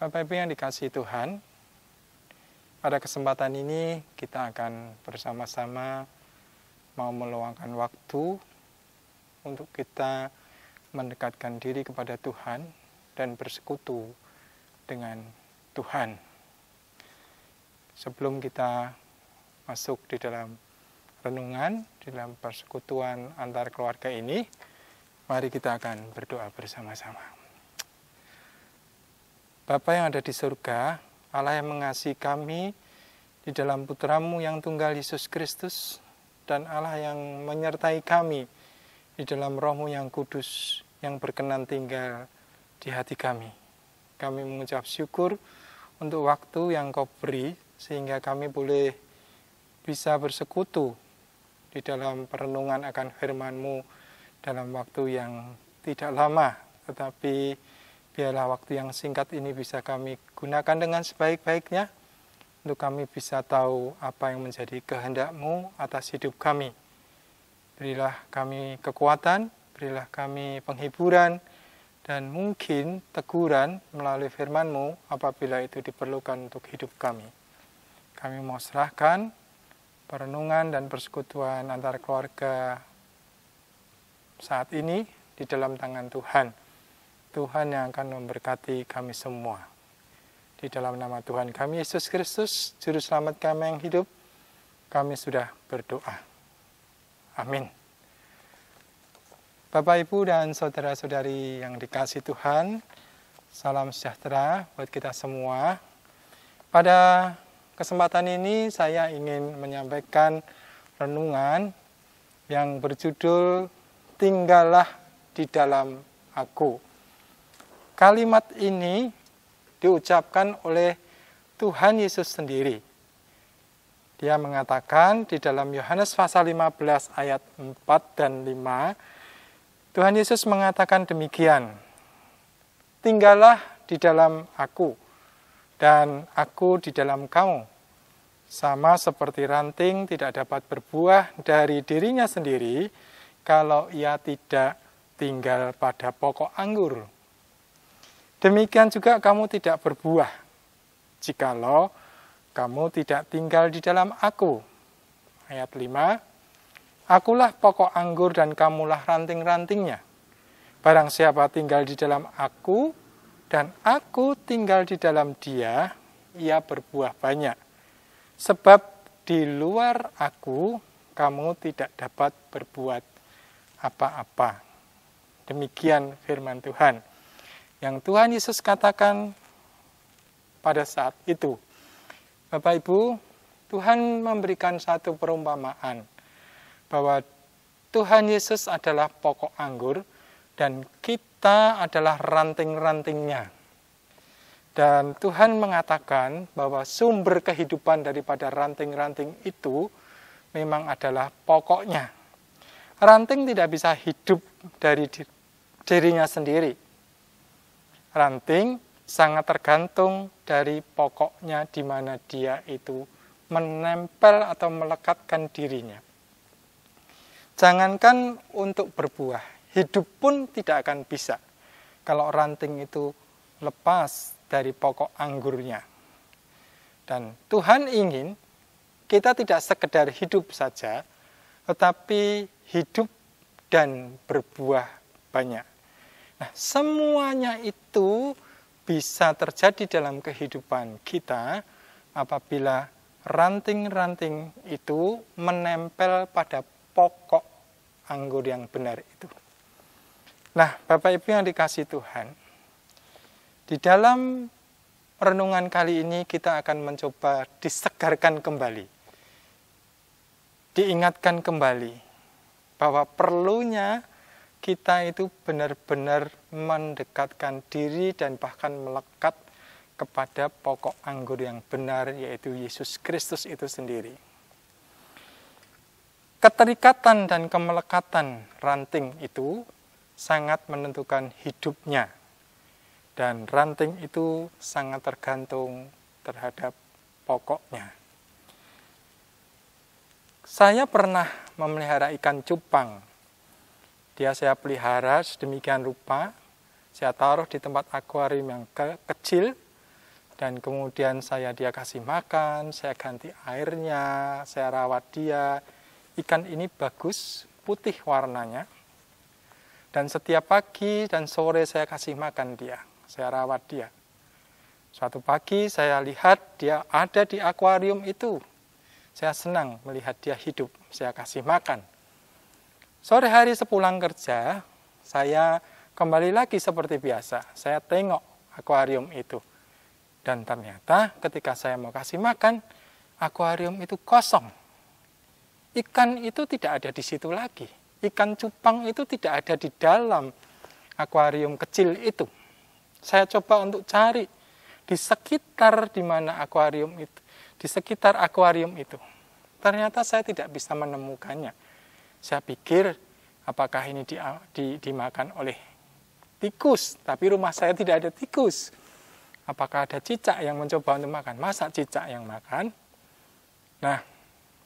Bapak Ibu yang dikasihi Tuhan, pada kesempatan ini kita akan bersama-sama mau meluangkan waktu untuk kita mendekatkan diri kepada Tuhan dan bersekutu dengan Tuhan. Sebelum kita masuk di dalam renungan, di dalam persekutuan antar keluarga ini, mari kita akan berdoa bersama-sama. Bapa yang ada di surga, Allah yang mengasihi kami di dalam Putra-Mu yang tunggal Yesus Kristus, dan Allah yang menyertai kami di dalam Roh-Mu yang kudus, yang berkenan tinggal di hati kami. Kami mengucap syukur untuk waktu yang Kau beri, sehingga kami boleh bisa bersekutu di dalam perenungan akan firman-Mu dalam waktu yang tidak lama, tetapi biarlah waktu yang singkat ini bisa kami gunakan dengan sebaik-baiknya untuk kami bisa tahu apa yang menjadi kehendak-Mu atas hidup kami. Berilah kami kekuatan, berilah kami penghiburan, dan mungkin teguran melalui firman-Mu apabila itu diperlukan untuk hidup kami. Kami mau serahkan perenungan dan persekutuan antar keluarga saat ini di dalam tangan Tuhan. Tuhan yang akan memberkati kami semua. Di dalam nama Tuhan kami Yesus Kristus, Juru Selamat kami yang hidup, kami sudah berdoa. Amin. Bapak, Ibu, dan saudara-saudari yang dikasihi Tuhan, salam sejahtera buat kita semua. Pada kesempatan ini saya ingin menyampaikan renungan yang berjudul Tinggallah di dalam Aku. Kalimat ini diucapkan oleh Tuhan Yesus sendiri. Dia mengatakan di dalam Yohanes pasal 15 ayat 4 dan 5, Tuhan Yesus mengatakan demikian, "Tinggallah di dalam Aku, dan Aku di dalam kamu. Sama seperti ranting tidak dapat berbuah dari dirinya sendiri, kalau ia tidak tinggal pada pokok anggur. Demikian juga kamu tidak berbuah, jikalau kamu tidak tinggal di dalam Aku." Ayat 5, "Akulah pokok anggur dan kamulah ranting-rantingnya. Barang siapa tinggal di dalam Aku, dan Aku tinggal di dalam dia, ia berbuah banyak. Sebab di luar Aku, kamu tidak dapat berbuat apa-apa." Demikian firman Tuhan yang Tuhan Yesus katakan pada saat itu. Bapak Ibu, Tuhan memberikan satu perumpamaan bahwa Tuhan Yesus adalah pokok anggur dan kita adalah ranting-rantingnya. Dan Tuhan mengatakan bahwa sumber kehidupan daripada ranting-ranting itu memang adalah pokoknya. Ranting tidak bisa hidup dari dirinya sendiri. Ranting sangat tergantung dari pokoknya di mana dia itu menempel atau melekatkan dirinya. Jangankan untuk berbuah, hidup pun tidak akan bisa kalau ranting itu lepas dari pokok anggurnya. Dan Tuhan ingin kita tidak sekedar hidup saja, tetapi hidup dan berbuah banyak. Nah, semuanya itu bisa terjadi dalam kehidupan kita apabila ranting-ranting itu menempel pada pokok anggur yang benar itu. Nah, Bapak Ibu yang dikasihi Tuhan, di dalam renungan kali ini kita akan mencoba disegarkan kembali, diingatkan kembali bahwa perlunya kita itu benar-benar mendekatkan diri dan bahkan melekat kepada pokok anggur yang benar, yaitu Yesus Kristus itu sendiri. Keterikatan dan kemelekatan ranting itu sangat menentukan hidupnya. Dan ranting itu sangat tergantung terhadap pokoknya. Saya pernah memelihara ikan cupang. Dia saya pelihara sedemikian rupa, saya taruh di tempat akuarium yang kecil, Dan kemudian dia kasih makan, saya ganti airnya, saya rawat dia. Ikan ini bagus, putih warnanya. Dan setiap pagi dan sore saya kasih makan dia, saya rawat dia. Suatu pagi saya lihat dia ada di akuarium itu. Saya senang melihat dia hidup, saya kasih makan. Sore hari sepulang kerja, saya kembali lagi seperti biasa. Saya tengok akuarium itu. Dan ternyata ketika saya mau kasih makan, akuarium itu kosong. Ikan itu tidak ada di situ lagi. Ikan cupang itu tidak ada di dalam akuarium kecil itu. Saya coba untuk cari di sekitar di mana akuarium itu, di sekitar akuarium itu. Ternyata saya tidak bisa menemukannya. Saya pikir apakah ini dimakan oleh tikus, tapi rumah saya tidak ada tikus. Apakah ada cicak yang mencoba untuk makan? Masa cicak yang makan? Nah,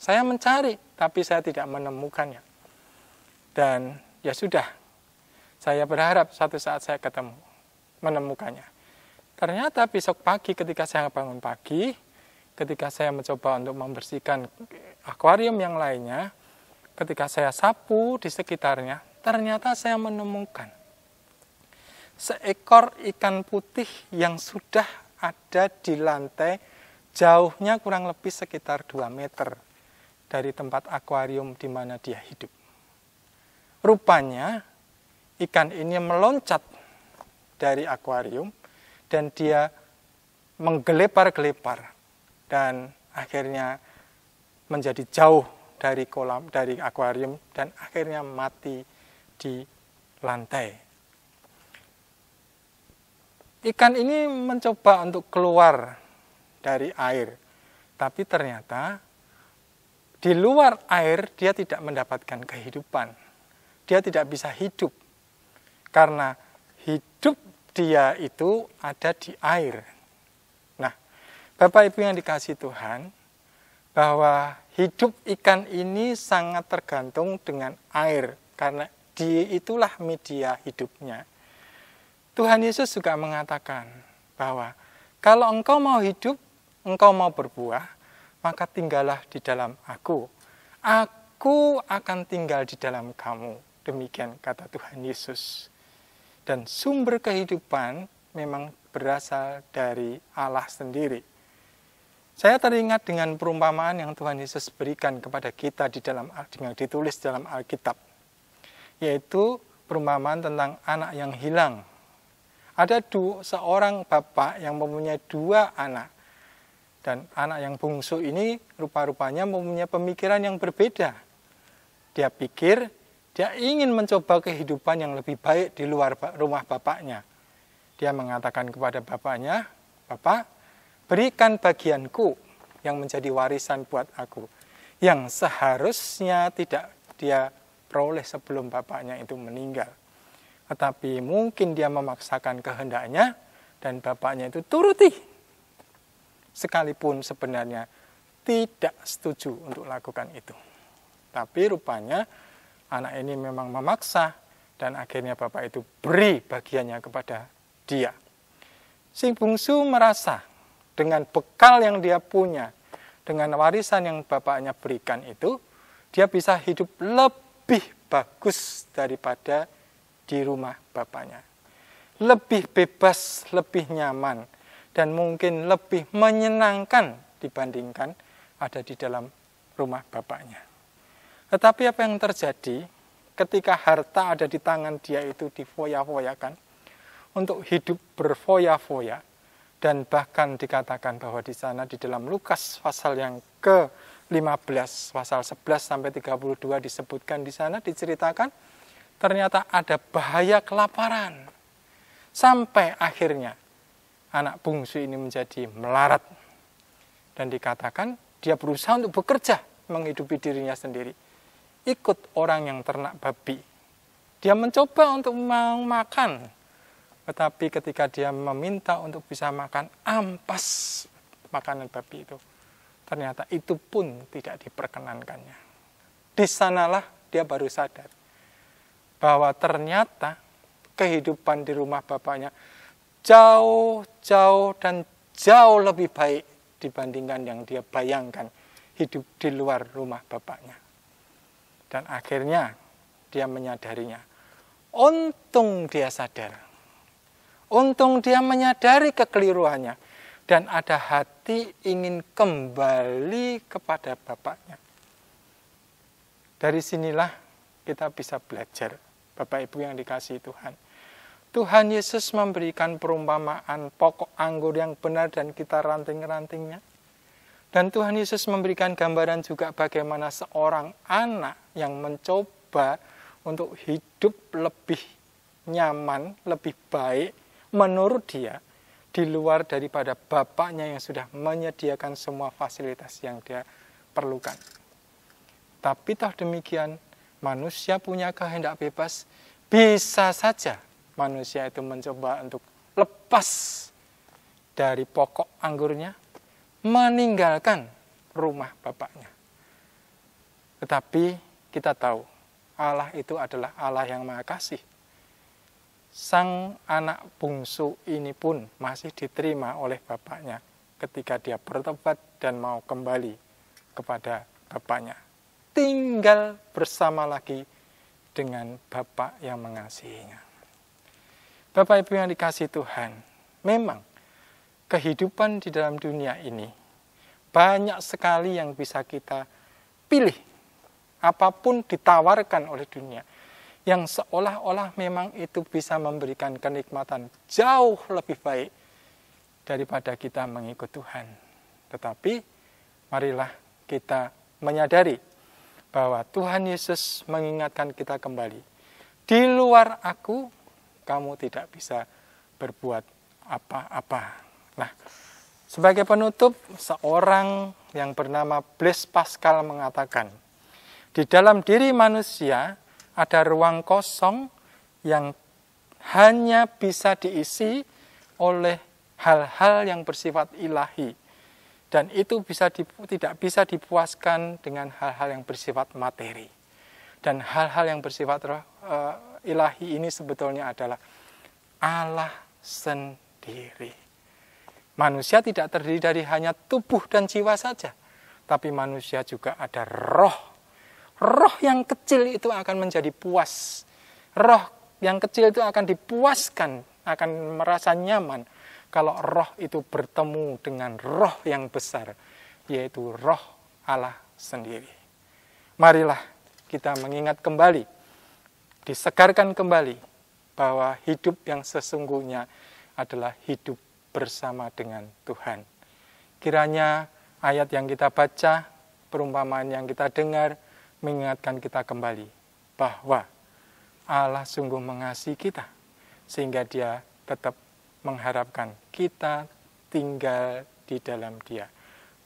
saya mencari, tapi saya tidak menemukannya. Dan ya sudah, saya berharap suatu saat saya menemukannya. Ternyata besok pagi ketika saya bangun pagi, ketika saya mencoba untuk membersihkan akuarium yang lainnya, ketika saya sapu di sekitarnya, ternyata saya menemukan seekor ikan putih yang sudah ada di lantai, jauhnya kurang lebih sekitar 2 meter dari tempat akuarium di mana dia hidup. Rupanya ikan ini meloncat dari akuarium dan dia menggelepar-gelepar dan akhirnya menjadi jauh dari akuarium dan akhirnya mati di lantai. Ikan ini mencoba untuk keluar dari air, tapi ternyata di luar air dia tidak mendapatkan kehidupan. Dia tidak bisa hidup, karena hidup dia itu ada di air. Nah, Bapak Ibu yang dikasihi Tuhan, bahwa hidup ikan ini sangat tergantung dengan air, karena dia itulah media hidupnya. Tuhan Yesus juga mengatakan bahwa kalau engkau mau hidup, engkau mau berbuah, maka tinggallah di dalam aku. Aku akan tinggal di dalam kamu. Demikian kata Tuhan Yesus. Dan sumber kehidupan memang berasal dari Allah sendiri. Saya teringat dengan perumpamaan yang Tuhan Yesus berikan kepada kita yang ditulis dalam Alkitab. Yaitu perumpamaan tentang anak yang hilang. Ada seorang bapak yang mempunyai 2 anak. Dan anak yang bungsu ini rupa-rupanya mempunyai pemikiran yang berbeda. Dia pikir dia ingin mencoba kehidupan yang lebih baik di luar rumah bapaknya. Dia mengatakan kepada bapaknya, "Bapak, berikan bagianku yang menjadi warisan buat aku, yang seharusnya tidak dia peroleh sebelum bapaknya itu meninggal." Tetapi mungkin dia memaksakan kehendaknya dan bapaknya itu turuti. Sekalipun sebenarnya tidak setuju untuk lakukan itu. Tapi rupanya anak ini memang memaksa dan akhirnya bapak itu beri bagiannya kepada dia. Si bungsu merasa dengan bekal yang dia punya, dengan warisan yang bapaknya berikan itu, dia bisa hidup lebih bagus daripada di rumah bapaknya. Lebih bebas, lebih nyaman, dan mungkin lebih menyenangkan dibandingkan ada di dalam rumah bapaknya. Tetapi apa yang terjadi ketika harta ada di tangan dia itu difoya-foyakan untuk hidup berfoya-foya, dan bahkan dikatakan bahwa di sana di dalam Lukas pasal yang ke-15, pasal 11 sampai 32 disebutkan di sana, diceritakan ternyata ada bahaya kelaparan. Sampai akhirnya anak bungsu ini menjadi melarat. Dan dikatakan dia berusaha untuk bekerja menghidupi dirinya sendiri. Ikut orang yang ternak babi. Dia mencoba untuk mau makan. Tetapi ketika dia meminta untuk bisa makan, ampas makanan babi itu. Ternyata itu pun tidak diperkenankannya. Di sanalah dia baru sadar bahwa ternyata kehidupan di rumah bapaknya jauh dan jauh lebih baik dibandingkan yang dia bayangkan hidup di luar rumah bapaknya. Dan akhirnya dia menyadarinya. Untung dia sadar. Untung dia menyadari kekeliruannya. Dan ada hati ingin kembali kepada bapaknya. Dari sinilah kita bisa belajar, Bapak Ibu yang dikasihi Tuhan. Tuhan Yesus memberikan perumpamaan pokok anggur yang benar dan kita ranting-rantingnya. Dan Tuhan Yesus memberikan gambaran juga bagaimana seorang anak yang mencoba untuk hidup lebih nyaman, lebih baik menurut dia, di luar daripada bapaknya yang sudah menyediakan semua fasilitas yang dia perlukan. Tapi toh demikian, manusia punya kehendak bebas, bisa saja manusia itu mencoba untuk lepas dari pokok anggurnya, meninggalkan rumah bapaknya. Tetapi kita tahu, Allah itu adalah Allah yang Maha Kasih. Sang anak bungsu ini pun masih diterima oleh bapaknya ketika dia bertobat dan mau kembali kepada bapaknya. Tinggal bersama lagi dengan Bapak yang mengasihinya. Bapak Ibu yang dikasihi Tuhan, memang kehidupan di dalam dunia ini banyak sekali yang bisa kita pilih. Apapun ditawarkan oleh dunia, yang seolah-olah memang itu bisa memberikan kenikmatan jauh lebih baik daripada kita mengikut Tuhan. Tetapi marilah kita menyadari bahwa Tuhan Yesus mengingatkan kita kembali. Di luar aku, kamu tidak bisa berbuat apa-apa. Nah, sebagai penutup, seorang yang bernama Blaise Pascal mengatakan, di dalam diri manusia ada ruang kosong yang hanya bisa diisi oleh hal-hal yang bersifat ilahi. Dan itu tidak bisa dipuaskan dengan hal-hal yang bersifat materi. Dan hal-hal yang bersifat ilahi ini sebetulnya adalah Allah sendiri. Manusia tidak terdiri dari hanya tubuh dan jiwa saja. Tapi manusia juga ada roh. Roh yang kecil itu akan menjadi puas. Roh yang kecil itu akan dipuaskan, akan merasa nyaman kalau roh itu bertemu dengan roh yang besar, yaitu roh Allah sendiri. Marilah kita mengingat kembali, disegarkan kembali bahwa hidup yang sesungguhnya adalah hidup bersama dengan Tuhan. Kiranya ayat yang kita baca, perumpamaan yang kita dengar, mengingatkan kita kembali bahwa Allah sungguh mengasihi kita sehingga Dia tetap mengharapkan kita tinggal di dalam Dia.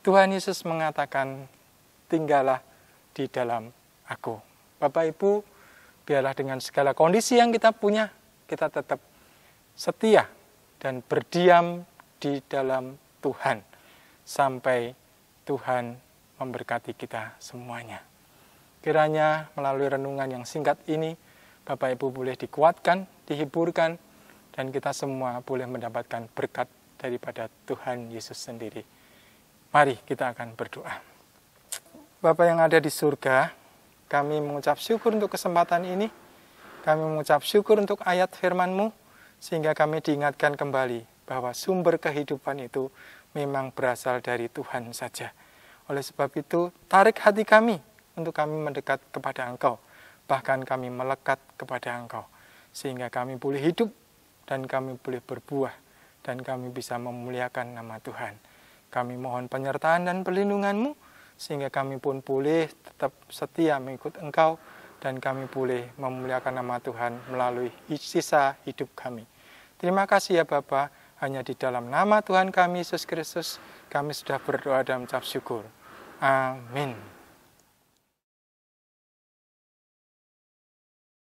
Tuhan Yesus mengatakan, tinggallah di dalam aku. Bapak Ibu, biarlah dengan segala kondisi yang kita punya, kita tetap setia dan berdiam di dalam Tuhan sampai Tuhan memberkati kita semuanya. Kiranya melalui renungan yang singkat ini, Bapak Ibu boleh dikuatkan, dihiburkan, dan kita semua boleh mendapatkan berkat daripada Tuhan Yesus sendiri. Mari kita akan berdoa. Bapa yang ada di surga, kami mengucap syukur untuk kesempatan ini. Kami mengucap syukur untuk ayat firman-Mu, sehingga kami diingatkan kembali bahwa sumber kehidupan itu memang berasal dari Tuhan saja. Oleh sebab itu, tarik hati kami untuk kami mendekat kepada Engkau, bahkan kami melekat kepada Engkau, sehingga kami boleh hidup, dan kami boleh berbuah, dan kami bisa memuliakan nama Tuhan. Kami mohon penyertaan dan perlindungan-Mu, sehingga kami pun boleh tetap setia mengikut Engkau, dan kami boleh memuliakan nama Tuhan melalui sisa hidup kami. Terima kasih ya Bapa, hanya di dalam nama Tuhan kami Yesus Kristus, kami sudah berdoa dan mengucap syukur. Amin.